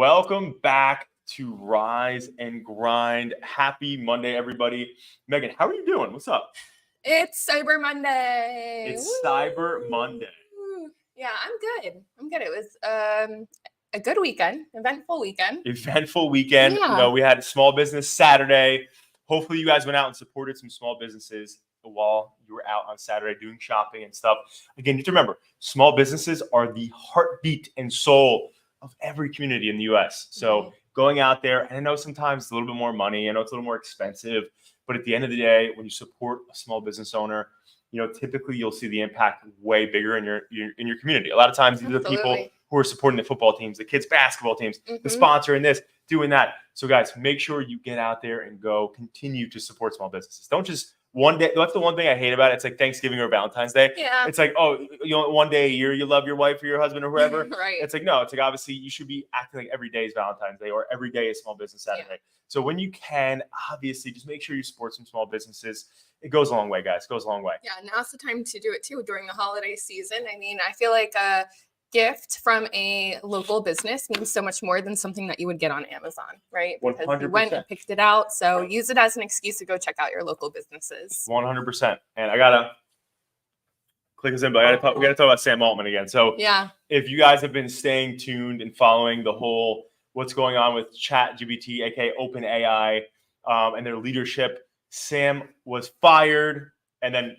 Welcome back to Rise and Grind. Happy Monday, everybody. Megan, how are you doing? What's up? It's Cyber Monday. It's Cyber Monday. Yeah, I'm good. It was a good weekend, eventful weekend. Yeah. Yeah. No, we had Small Business Saturday. Hopefully you guys went out and supported some small businesses while you were out on Saturday doing shopping and stuff. Again, you have to remember, small businesses are the heartbeat and soul of every community in the US. So going out there, and I know sometimes it's a little bit more money, I know it's a little more expensive, but at the end of the day, when you support a small business owner, typically you'll see the impact way bigger in your community. A lot of times these are the people who are supporting the football teams, the kids' basketball teams, the sponsor in this, doing that. So guys, make sure you get out there and go continue to support small businesses. Don't just one day. That's the one thing I hate about it. It's like Thanksgiving or Valentine's Day. Yeah. It's like, one day a year you love your wife or your husband or whoever. Right. It's like, no, it's like obviously you should be acting like every day is Valentine's Day or every day is Small Business Saturday. Yeah. So when you can, obviously just make sure you support some small businesses. It goes a long way, guys. It goes a long way. Yeah, now's the time to do it too during the holiday season. I mean, I feel like a gift from a local business means so much more than something that you would get on Amazon, right? Because 100%. you went and picked it out. So use it as an excuse to go check out your local businesses. 100%. And I gotta click us in, but we gotta talk about Sam Altman again. So yeah, if you guys have been staying tuned and following the whole what's going on with ChatGPT, aka OpenAI, and their leadership, Sam was fired, and then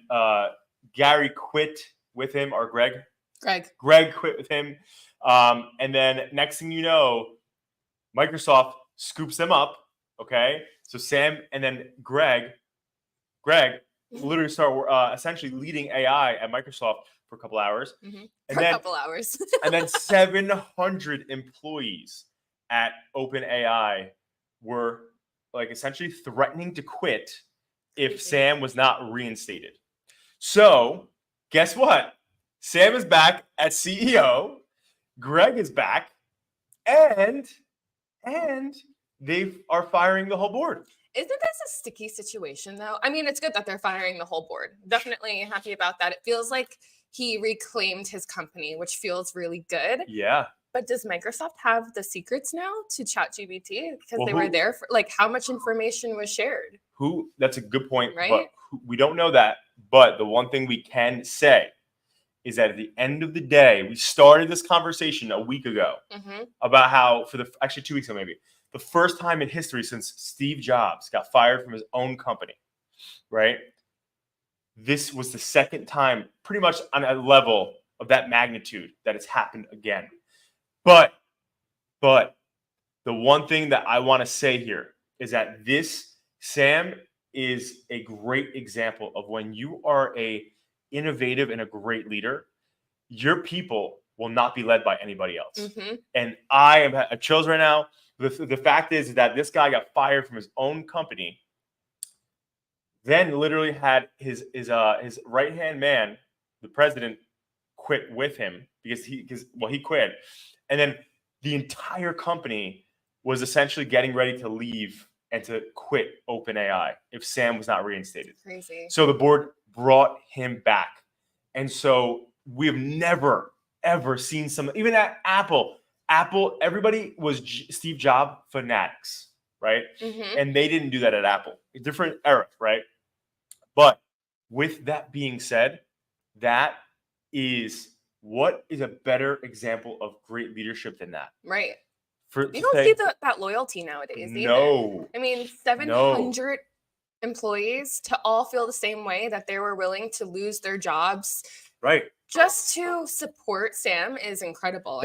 Gary quit with him, or Greg quit with him. And then next thing you know, Microsoft scoops them up. Okay. So Sam and then Greg literally start essentially leading AI at Microsoft for a couple hours. For a couple hours. And then 700 employees at OpenAI were like essentially threatening to quit if Sam was not reinstated. So guess what? Sam is back as CEO. Greg is back, and they are firing the whole board. Isn't this a sticky situation, though? I mean, it's good that they're firing the whole board. Definitely happy about that. It feels like he reclaimed his company, which feels really good. Yeah. But does Microsoft have the secrets now to ChatGPT? Because they were there for, like, how much information was shared? That's a good point, right? But we don't know that. But the one thing we can say is that at the end of the day, we started this conversation a week ago about how actually 2 weeks ago maybe, the first time in history since Steve Jobs got fired from his own company, right? This was the second time pretty much on a level of that magnitude that it's happened again. But the one thing that I want to say here is that Sam is a great example of when you are a innovative and a great leader, your people will not be led by anybody else. And I am chills right now. The fact is that this guy got fired from his own company, then literally had his right-hand man, the president, quit with him because he quit. And then the entire company was essentially getting ready to leave and to quit OpenAI if Sam was not reinstated. Crazy. So the board brought him back. And so we have never, ever seen even at Apple, everybody was Steve Jobs fanatics, right? And they didn't do that at Apple. A different era, right? But with that being said, that is what is a better example of great leadership than that? Right. You don't see that loyalty nowadays either. No. I mean, 700 employees to all feel the same way, that they were willing to lose their jobs. Right. Just to support Sam is incredible.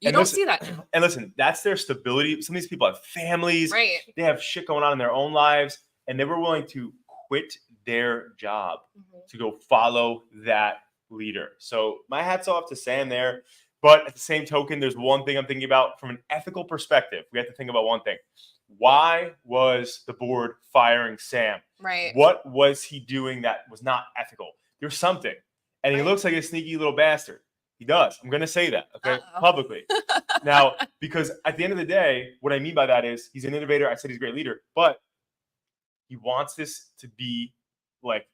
You don't see that now. And listen, that's their stability. Some of these people have families. Right. They have shit going on in their own lives. And they were willing to quit their job to go follow that leader. So my hat's off to Sam there. But at the same token, there's one thing I'm thinking about from an ethical perspective. We have to think about one thing. Why was the board firing Sam? Right. What was he doing that was not ethical? There's something. And he looks like a sneaky little bastard. He does. I'm going to say that, okay, publicly. Now, because at the end of the day, what I mean by that is he's an innovator. I said he's a great leader. But he wants this to be like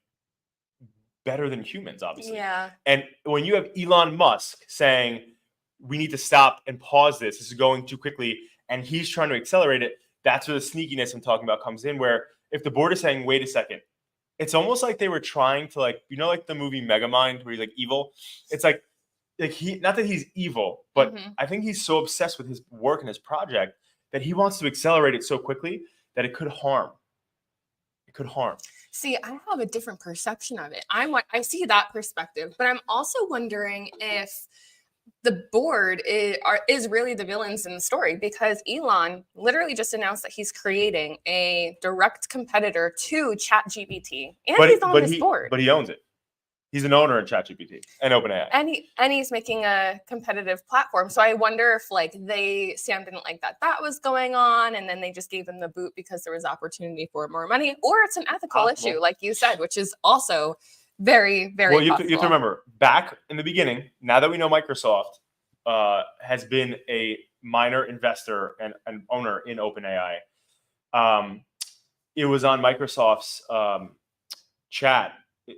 better than humans, obviously. Yeah. And when you have Elon Musk saying, we need to stop and pause this. This is going too quickly. And he's trying to accelerate it. That's where the sneakiness I'm talking about comes in, where if the board is saying, wait a second, it's almost like they were trying to, like, you know, like the movie Megamind where he's like evil. It's like he, not that he's evil, but I think he's so obsessed with his work and his project that he wants to accelerate it so quickly that it could harm. It could harm. See, I have a different perception of it. I see that perspective, but I'm also wondering if the board is really the villains in the story, because Elon literally just announced that he's creating a direct competitor to ChatGPT, and he's on this board. But he owns it. He's an owner in ChatGPT and OpenAI. And he's making a competitive platform. So I wonder if Sam didn't like that was going on, and then they just gave him the boot because there was opportunity for more money, or it's an ethical issue, like you said, which is also very, very well. You have to remember, back in the beginning, now that we know Microsoft has been a minor investor and owner in OpenAI, it was on Microsoft's chat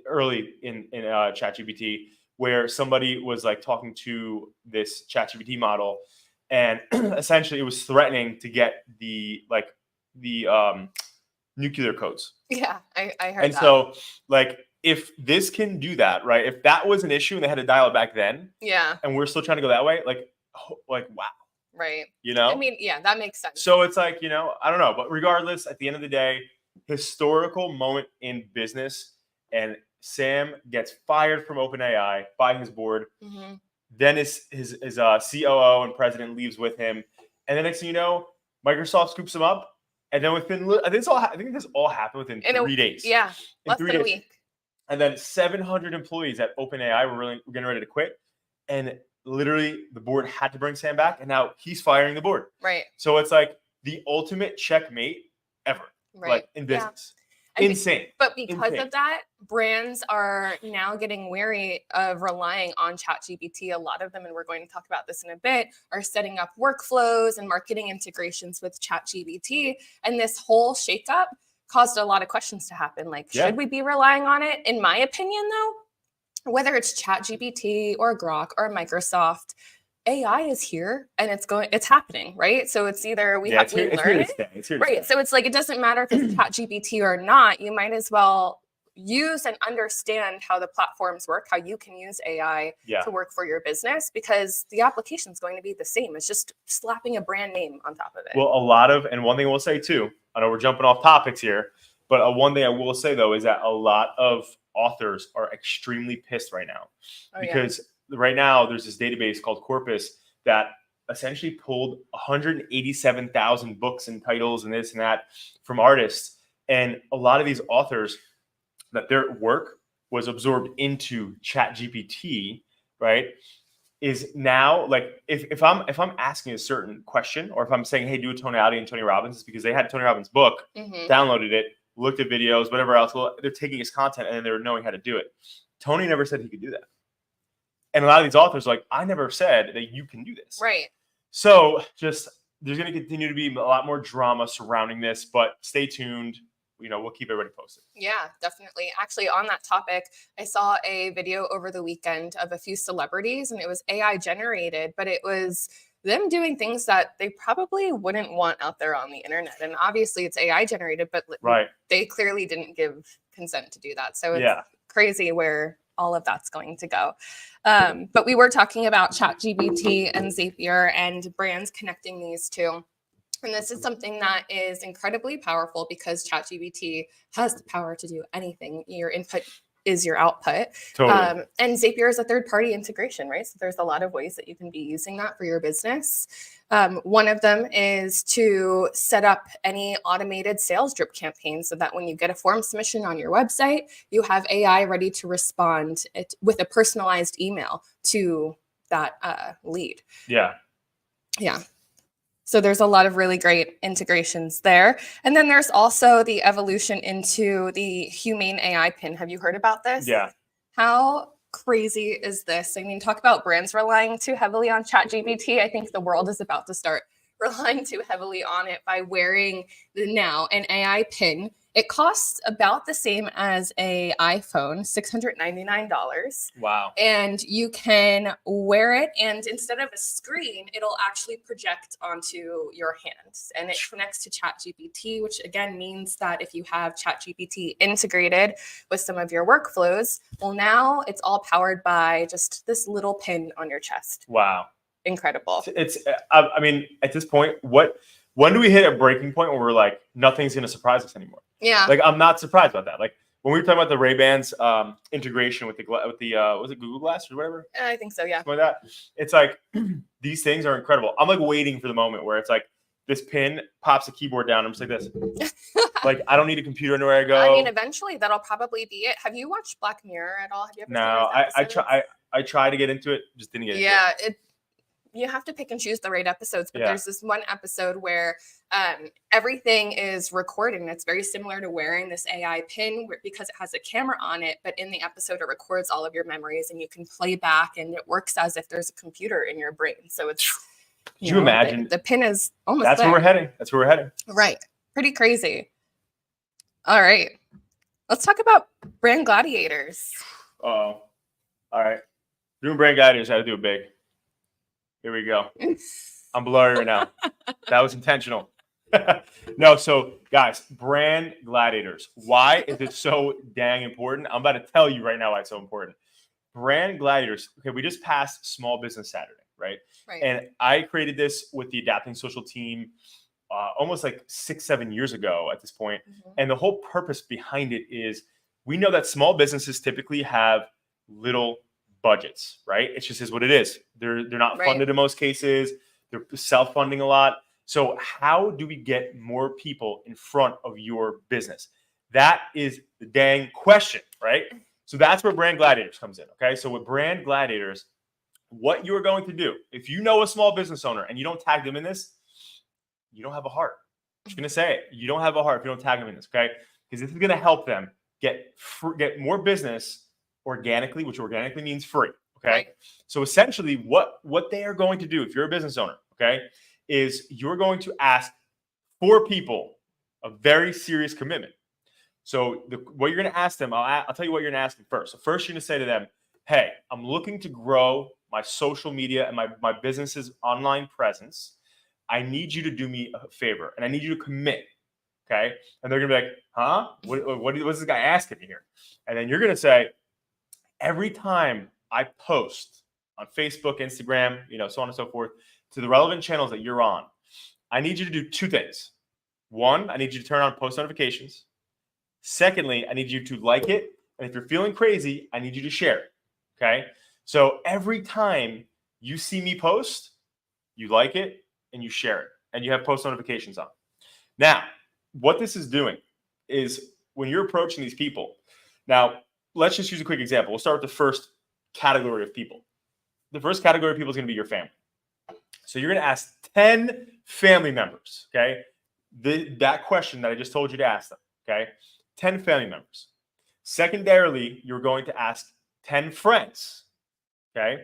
early in ChatGPT, where somebody was like talking to this ChatGPT model, and essentially it was threatening to get the nuclear codes. Yeah, I heard and that. So like, if this can do that, right? If that was an issue and they had to dial it back then, yeah, and we're still trying to go that way, like wow, right? You know, I mean, yeah, that makes sense. So it's like, you know, I don't know, but regardless, at the end of the day, historical moment in business, and Sam gets fired from OpenAI by his board. Then his COO and president leaves with him, and the next thing you know, Microsoft scoops him up, and then within I think this all happened within 3 days. Yeah, less than a week. And then 700 employees at OpenAI were getting ready to quit, and literally the board had to bring Sam back, and now he's firing the board. Right. So it's like the ultimate checkmate ever, like in business. Yeah. Insane. But because of that, brands are now getting wary of relying on ChatGPT. A lot of them, and we're going to talk about this in a bit, are setting up workflows and marketing integrations with ChatGPT. And this whole shakeup caused a lot of questions to happen. Like, should we be relying on it? In my opinion, though, whether it's ChatGPT or Grok or Microsoft, AI is here and it's happening, right? So it's either we learn it, right? So it's like, it doesn't matter if it's ChatGPT or not. You might as well use and understand how the platforms work, how you can use AI to work for your business, because the application is going to be the same. It's just slapping a brand name on top of it. Well, and one thing we'll say too, I know we're jumping off topics here, but one thing I will say though is that a lot of authors are extremely pissed right now because right now there's this database called Corpus that essentially pulled 187,000 books and titles and this and that from artists. And a lot of these authors, that their work was absorbed into ChatGPT, right, is now like, if I'm asking a certain question, or if I'm saying, hey, do a tonality in Tony Robbins, it's because they had Tony Robbins' book, downloaded it, looked at videos, whatever else. Well, they're taking his content and they're knowing how to do it. Tony never said he could do that. And a lot of these authors are like, I never said that you can do this. Right. So just, there's going to continue to be a lot more drama surrounding this, but stay tuned. You know, we'll keep everybody posted. Yeah, definitely. Actually, on that topic, I saw a video over the weekend of a few celebrities, and it was AI generated, but it was them doing things that they probably wouldn't want out there on the internet. And obviously it's AI generated, but they clearly didn't give consent to do that. So it's crazy where all of that's going to go. But we were talking about ChatGPT and Zapier and brands connecting these two. And this is something that is incredibly powerful because ChatGPT has the power to do anything. Your input is your output. Totally. And Zapier is a third-party integration, right? So there's a lot of ways that you can be using that for your business. One of them is to set up any automated sales drip campaign so that when you get a form submission on your website, you have AI ready to respond with a personalized email to that lead. Yeah. Yeah. So there's a lot of really great integrations there. And then there's also the evolution into the humane AI pin. Have you heard about this? Yeah. How crazy is this? I mean, talk about brands relying too heavily on ChatGPT. I think the world is about to start relying too heavily on it by wearing now an AI pin It costs about the same as a iPhone, $699. Wow. And you can wear it, and instead of a screen, it'll actually project onto your hands. And it connects to ChatGPT, which again means that if you have ChatGPT integrated with some of your workflows, well, now it's all powered by just this little pin on your chest. Wow. Incredible. It's I mean, at this point, when do we hit a breaking point where we're like, nothing's going to surprise us anymore? Yeah. Like, I'm not surprised about that. Like, when we were talking about the Ray-Bans integration with the was it Google Glass or whatever? I think so, yeah. Something like that. It's like, these things are incredible. I'm like waiting for the moment where it's like, this pin pops the keyboard down. I'm just like this. Like, I don't need a computer anywhere I go. I mean, eventually that'll probably be it. Have you watched Black Mirror at all? Have you ever seen those episodes? I tried to get into it, just didn't get into it. Yeah, you have to pick and choose the right episodes, but there's this one episode where everything is recorded, and it's very similar to wearing this AI pin because it has a camera on it, but in the episode it records all of your memories and you can play back, and it works as if there's a computer in your brain. So it's you imagine the pin is almost that's there. where we're heading. Right. Pretty crazy. All right. Let's talk about brand gladiators. All right. Doing brand gladiators, I had to do it big. Here we go. I'm blurry right now. That was intentional. No, so guys, brand gladiators. Why is it so dang important? I'm about to tell you right now why it's so important. Brand gladiators. Okay, we just passed Small Business Saturday, right? Right. And I created this with the Adapting Social team almost like 6-7 years ago at this point. Mm-hmm. And the whole purpose behind it is we know that small businesses typically have little budgets, right? It just is what it is. They're not funded in most cases. They're self-funding a lot. So how do we get more people in front of your business? That is the dang question, right? So that's where Brand Gladiators comes in, okay? So with Brand Gladiators, what you're going to do, if you know a small business owner and you don't tag them in this, you don't have a heart. I'm just going to say it. You don't have a heart if you don't tag them in this, okay? Because this is going to help them get more business organically, which organically means free. Okay. Right. So essentially what they are going to do, if you're a business owner, okay, is you're going to ask 4 people a very serious commitment. So what you're going to ask them, I'll tell you what you're going to ask them first. So first you're going to say to them, hey, I'm looking to grow my social media and my business's online presence. I need you to do me a favor and I need you to commit. Okay. And they're going to be like, huh? What's this guy asking me here? And then you're going to say, every time I post on Facebook, Instagram, so on and so forth, to the relevant channels that you're on, I need you to do 2 things. 1, I need you to turn on post notifications. Secondly, I need you to like it. And if you're feeling crazy, I need you to share it. Okay. So every time you see me post, you like it and you share it and you have post notifications on. Now, what this is doing is when you're approaching these people, now, let's just use a quick example. We'll start with the first category of people. The first category of people is going to be your family. So you're going to ask 10 family members, okay? That question that I just told you to ask them, okay? 10 family members. Secondarily, you're going to ask 10 friends, okay?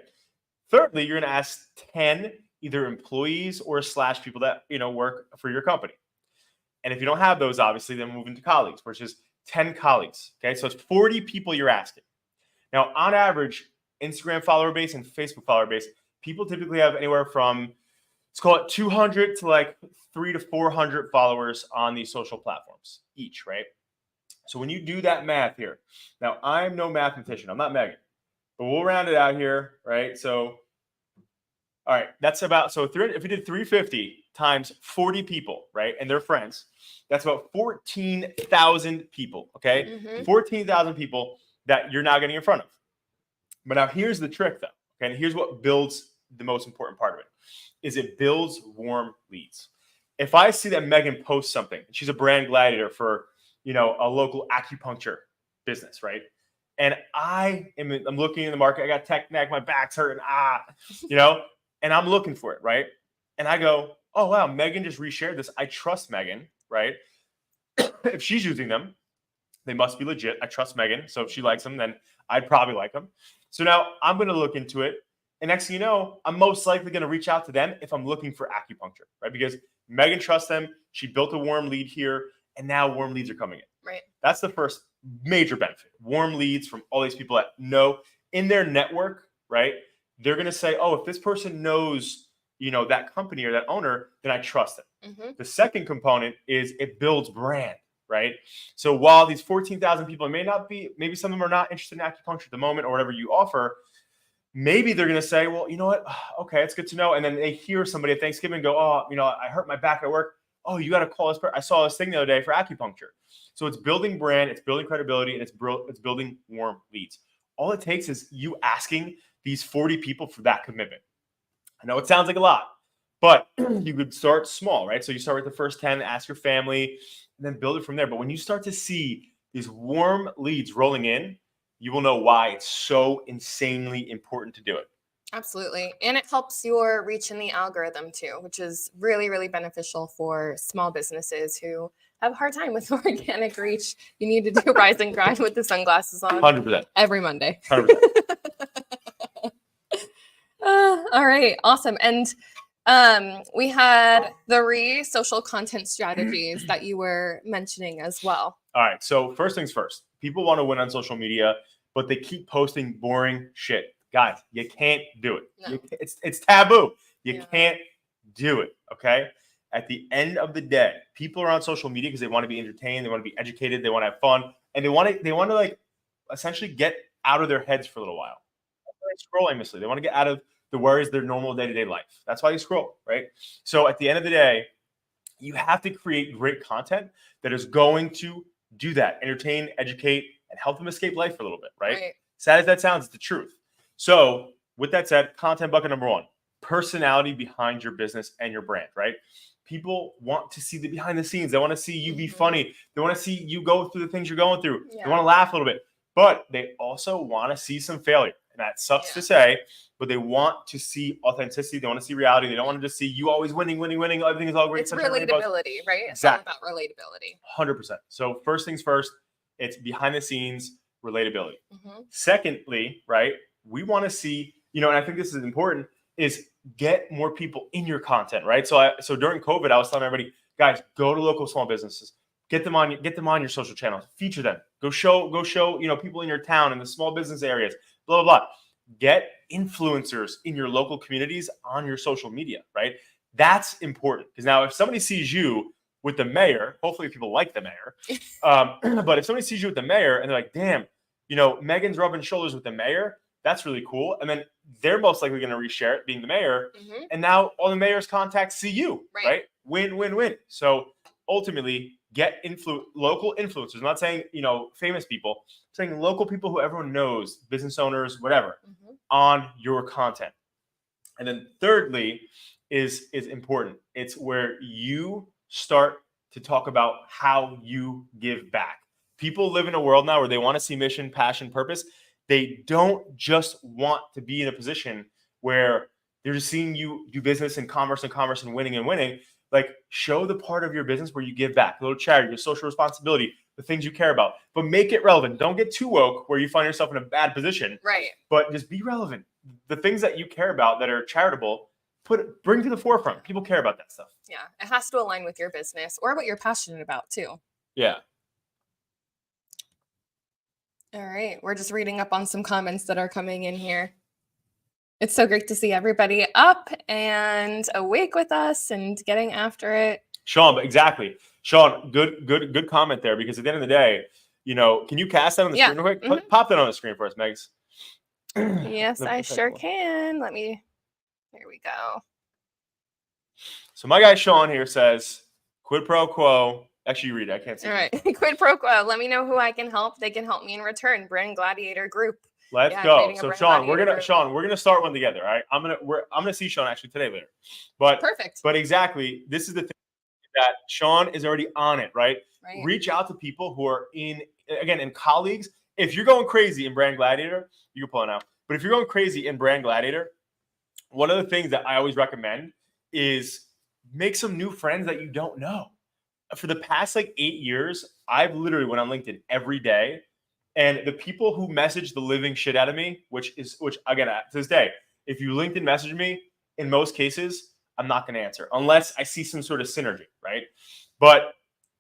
Thirdly, you're going to ask 10 either employees or / people that, work for your company. And if you don't have those, obviously, then move into colleagues, which is 10 colleagues. Okay. So it's 40 people you're asking. Now, on average, Instagram follower base and Facebook follower base, people typically have anywhere from, let's call it 200 to like 300 to 400 followers on these social platforms each, right? So when you do that math here, now I'm no mathematician. I'm not Megan, but we'll round it out here, right? So, all right, that's about, so if we did 350 times 40 people, right? And their friends, that's about 14,000 people, okay? Mm-hmm. 14,000 people that you're now getting in front of. But now here's the trick though, okay? And here's what builds the most important part of it, is it builds warm leads. If I see that Megan posts something, she's a brand gladiator for, a local acupuncture business, right? And I'm looking in the market, I got tech neck, my back's hurting, and I'm looking for it, right? And I go, oh, wow, Megan just reshared this. I trust Megan, right? If she's using them, they must be legit. I trust Megan. So if she likes them, then I'd probably like them. So now I'm going to look into it. And next thing you know, I'm most likely going to reach out to them if I'm looking for acupuncture, right? Because Megan trusts them. She built a warm lead here. And now warm leads are coming in. That's the first major benefit. Warm leads from all these people that know in their network, right? They're going to say, oh, if this person knows, that company or that owner, then I trust them. The second component is it builds brand, right? So while these 14,000 people maybe some of them are not interested in acupuncture at the moment or whatever you offer, maybe they're going to say, well, you know what? Okay, it's good to know. And then they hear somebody at Thanksgiving go, oh, I hurt my back at work. Oh, you got to call this person. I saw this thing the other day for acupuncture. So it's building brand, it's building credibility, and it's building warm leads. All it takes is you asking these 40 people for that commitment. I know it sounds like a lot, but you could start small, right? So you start with the first 10, ask your family, and then build it from there. But when you start to see these warm leads rolling in, you will know why it's so insanely important to do it. Absolutely. And it helps your reach in the algorithm too, which is really, really beneficial for small businesses who have a hard time with organic reach. You need to do rise and grind with the sunglasses on 100%. every Monday. 100%. All right. Awesome. And we had the social content strategies that you were mentioning as well. All right. So first things first, people want to win on social media, but they keep posting boring shit. Guys, you can't do it. No. It's taboo. You can't do it. Okay. At the end of the day, people are on social media because they want to be entertained, they want to be educated, they want to have fun, and they want to like essentially get out of their heads for a little while. They scroll aimlessly. They want to get out of the worries of their normal day-to-day life. That's why you scroll, right? So at the end of the day, you have to create great content that is going to do that, entertain, educate, and help them escape life for a little bit, right? Sad as that sounds, it's the truth. So with that said, content bucket number one, personality behind your business and your brand, right? People want to see the behind the scenes. They want to see you be funny. They want to see you go through the things you're going through. They want to laugh a little bit, but they also want to see some failure. And that sucks to say, but they want to see authenticity. They want to see reality. They don't want to just see you always winning. Everything is all great. It's relatability, right? It's exactly. all about relatability. 100%. So first things first, it's behind the scenes relatability. Secondly, right, we want to see, and I think this is important, is get more people in your content, right? So during COVID, I was telling everybody, guys, go to local small businesses, get them on your social channels, feature them, go show, people in your town, in the small business areas, blah, blah, blah. Get influencers in your local communities on your social media, right? That's important. Because now if somebody sees you with the mayor, hopefully people like the mayor, but if somebody sees you with the mayor and they're like, damn, Megan's rubbing shoulders with the mayor, that's really cool. And then they're most likely going to reshare it being the mayor. And now all the mayor's contacts see you, right? Win, win, win. So ultimately get local influencers. I'm not saying, famous people, I'm saying local people who everyone knows, business owners, whatever, on your content. And then thirdly is important. It's where you start to talk about how you give back. People live in a world now where they want to see mission, passion, purpose. They don't just want to be in a position where they're just seeing you do business and commerce and winning. Like, show the part of your business where you give back, a little charity, your social responsibility, the things you care about, but make it relevant. Don't get too woke where you find yourself in a bad position. Right. But just be relevant. The things that you care about that are charitable, bring to the forefront. People care about that stuff. Yeah. It has to align with your business or what you're passionate about too. Yeah. All right. We're just reading up on some comments that are coming in here. It's so great to see everybody up and awake with us and getting after it. Sean, exactly. Sean, good comment there, because at the end of the day, can you cast that on the screen real quick? Pop that on the screen for us, Megs. Yes, I sure can. There we go. So my guy Sean here says, quid pro quo. Actually, you read it. I can't see. All right. Quid pro quo. Let me know who I can help. They can help me in return. Brand Gladiator Group. Let's go. So Sean, we're gonna start one together. All right. I'm gonna see Sean actually today later. But perfect. But exactly, this is the thing that Sean is already on it, right? Reach out to people who are in colleagues. If you're going crazy in Brand Gladiator, you can pull it out. But if you're going crazy in Brand Gladiator, one of the things that I always recommend is make some new friends that you don't know. For the past 8 years, I've literally went on LinkedIn every day, and the people who message the living shit out of me, which again, to this day, if you LinkedIn message me, in most cases, I'm not going to answer unless I see some sort of synergy, right? But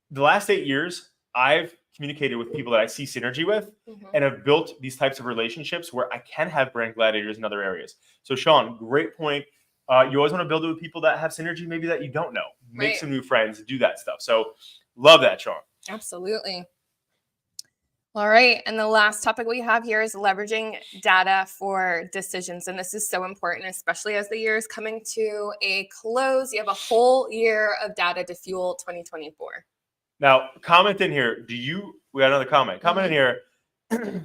the last 8 years, I've communicated with people that I see synergy with and have built these types of relationships where I can have brand gladiators in other areas. So Sean, great point. You always want to build it with people that have synergy, maybe that you don't know. Make some new friends, do that stuff. So love that, Sean. Absolutely. All right. And the last topic we have here is leveraging data for decisions. And this is so important, especially as the year is coming to a close. You have a whole year of data to fuel 2024. Now, comment in here. We got another comment. Comment in here.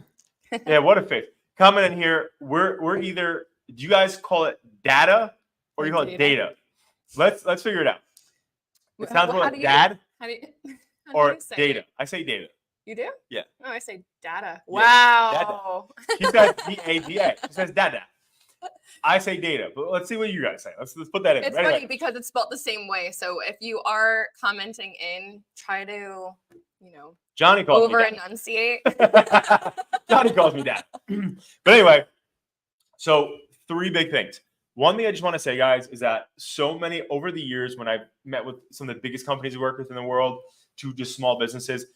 Yeah, what a face. Comment in here. We're either, do you guys call it data or you call it data? Let's figure it out. It sounds more like dad or data. I say data. You do? Yeah. Oh, I say data. Yeah, Wow. Data. She says D-A-D-A. She says data. I say data, but let's see what you guys say. Let's put that in. It's funny because it's spelled the same way. So if you are commenting in, try to, Johnny calls over enunciate. Johnny calls me dad. But anyway, so 3 big things. One thing I just want to say, guys, is that so many over the years when I've met with some of the biggest companies we work with in the world to just small businesses,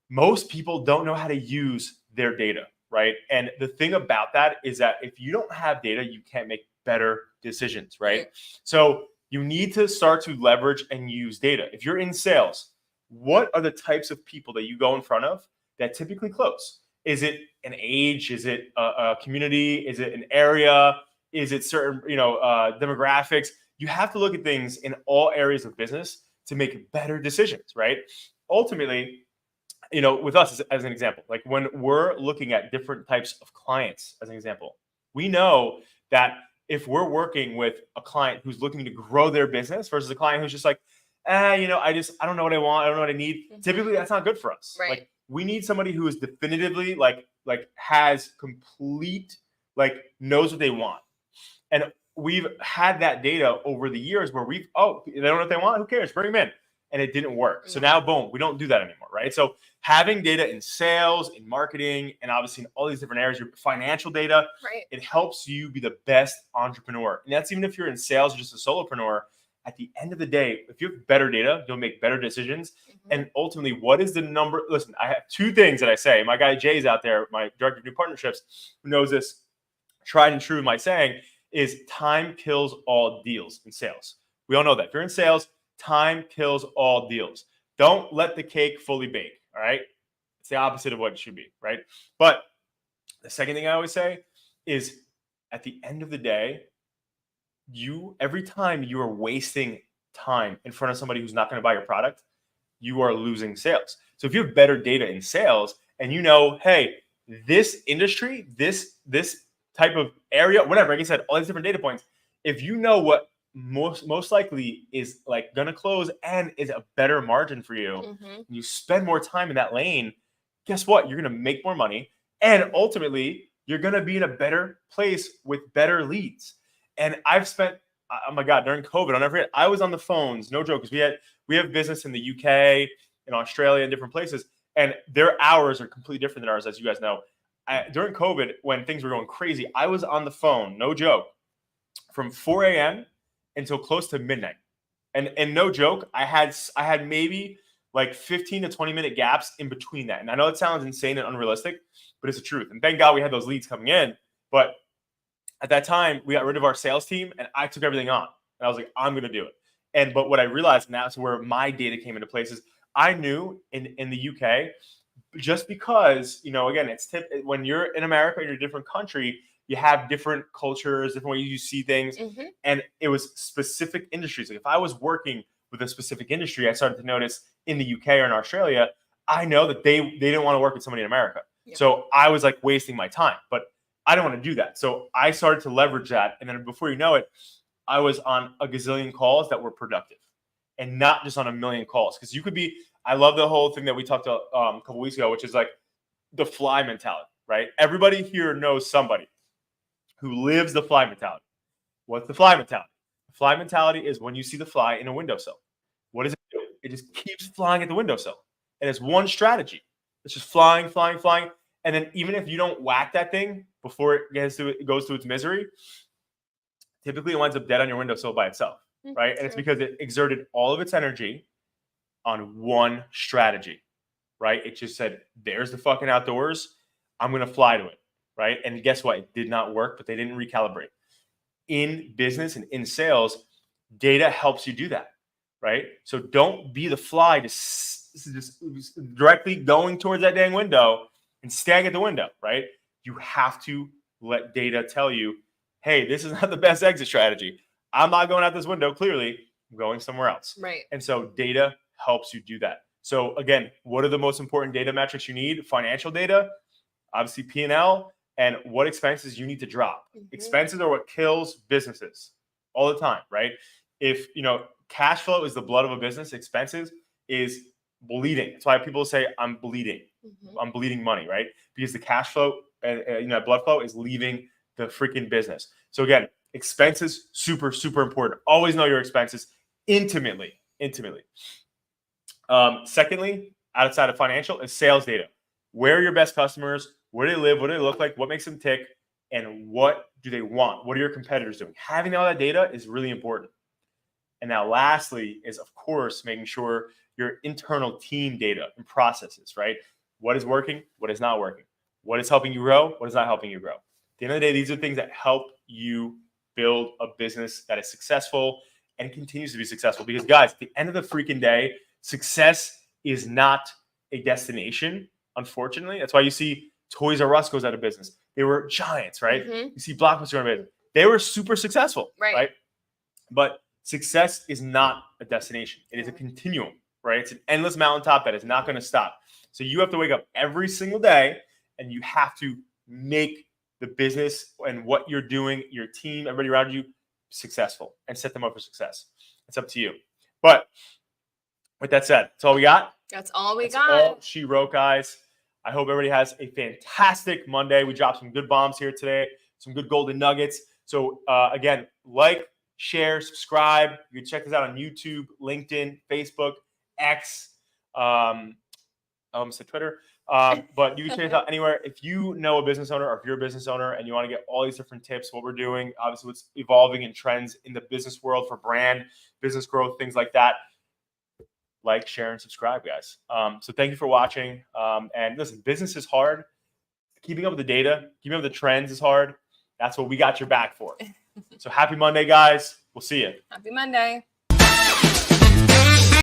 most people don't know how to use their data, right? And the thing about that is that if you don't have data, you can't make better decisions, right? So you need to start to leverage and use data. If you're in sales, what are the types of people that you go in front of that typically close? Is it an age? Is it a community? Is it an area? Is it certain, demographics? You have to look at things in all areas of business to make better decisions, right? Ultimately, with us as an example, like when we're looking at different types of clients, as an example, we know that if we're working with a client who's looking to grow their business versus a client who's just like, I don't know what I want. I don't know what I need. Typically, that's not good for us. Right. Like we need somebody who is definitively like has complete, knows what they want. And we've had that data over the years where they don't know what they want. Who cares? Bring them in. And it didn't work. So now, boom, we don't do that anymore, right? So having data in sales, in marketing, and obviously in all these different areas, your financial data, it helps you be the best entrepreneur. And that's even if you're in sales or just a solopreneur. At the end of the day, if you have better data, you'll make better decisions. And ultimately, what is the number? Listen, I have 2 things that I say. My guy Jay's out there, my director of new partnerships, who knows this tried and true, my saying is time kills all deals in sales. We all know that. If you're in sales, time kills all deals. Don't let the cake fully bake, all right? It's the opposite of what it should be, right? But the second thing I always say is at the end of the day, every time you are wasting time in front of somebody who's not going to buy your product, you are losing sales. So if you have better data in sales and hey, this industry, this type of area, whatever, like I said, all these different data points, if you know what most likely is gonna close and is a better margin for you, you spend more time in that lane, guess what? You're gonna make more money, and ultimately you're gonna be in a better place with better leads. And I've spent, oh my God, during COVID, I'll never forget, I was on the phones, no joke, because we have business in the UK, in Australia, and different places, and their hours are completely different than ours, as you guys know. During COVID, when things were going crazy, I was on the phone, no joke, from 4 a.m. until close to midnight. And no joke, I had maybe 15 to 20 minute gaps in between that. And I know it sounds insane and unrealistic, but it's the truth. And thank God we had those leads coming in. But at that time, we got rid of our sales team and I took everything on. And I was like, I'm going to do it. But what I realized, and that's where my data came into place, is I knew in the UK, just because, again, when you're in America, you're in a different country, you have different cultures, different ways you see things. And it was specific industries. Like if I was working with a specific industry, I started to notice in the UK or in Australia, I know that they didn't want to work with somebody in America. So I was wasting my time, but I don't want to do that. So I started to leverage that. And then before you know it, I was on a gazillion calls that were productive and not just on a million calls. Because I love the whole thing that we talked about a couple weeks ago, which is the fly mentality, right? Everybody here knows somebody who lives the fly mentality. What's the fly mentality? The fly mentality is when you see the fly in a windowsill. What does it do? It just keeps flying at the windowsill. And it's one strategy. It's just flying, flying, flying. And then even if you don't whack that thing before it goes to its misery, typically it winds up dead on your windowsill by itself, right? And it's because it exerted all of its energy on one strategy. right? It just said, there's the fucking outdoors. I'm going to fly to it, right? And guess what? It did not work, but they didn't recalibrate. In business and in sales, data helps you do that, right? So don't be the fly just directly going towards that dang window and staring at the window, right? You have to let data tell you, hey, this is not the best exit strategy. I'm not going out this window, clearly. I'm going somewhere else. Right. And so data helps you do that. So again, what are the most important data metrics you need? Financial data, obviously P&L, and what expenses you need to drop. Expenses are what kills businesses all the time, right? If, cash flow is the blood of a business, expenses is bleeding. That's why people say, I'm bleeding. I'm bleeding money, right? Because the cash flow, blood flow is leaving the freaking business. So again, expenses, super, super important. Always know your expenses intimately. Secondly, outside of financial, is sales data. Where are your best customers? Where do they live? What do they look like? What makes them tick? And what do they want? What are your competitors doing? Having all that data is really important. And now lastly is, of course, making sure your internal team data and processes, right? What is working? What is not working? What is helping you grow? What is not helping you grow? At the end of the day, these are things that help you build a business that is successful and continues to be successful. Because guys, at the end of the freaking day, success is not a destination, unfortunately. That's why you see Toys R Us goes out of business. They were giants, right? You see Blockbuster go out of business. They were super successful, right? But success is not a destination. It is a continuum, right? It's an endless mountaintop that is not going to stop. So you have to wake up every single day and you have to make the business and what you're doing, your team, everybody around you, successful and set them up for success. It's up to you. But with that said, that's all we got. That's all we That's got. all she wrote, guys. I hope everybody has a fantastic Monday. We dropped some good bombs here today, some good golden nuggets. So again, like, share, subscribe. You can check this out on YouTube, LinkedIn, Facebook, X. I almost said Twitter. But you can check this out anywhere. If you know a business owner or if you're a business owner and you want to get all these different tips, what we're doing, obviously what's evolving in trends in the business world for brand, business growth, things like that, like, share, and subscribe, guys. So thank you for watching. And listen, business is hard. Keeping up with the data, keeping up with the trends is hard. That's what we got your back for. So happy Monday, guys. We'll see you. Happy Monday.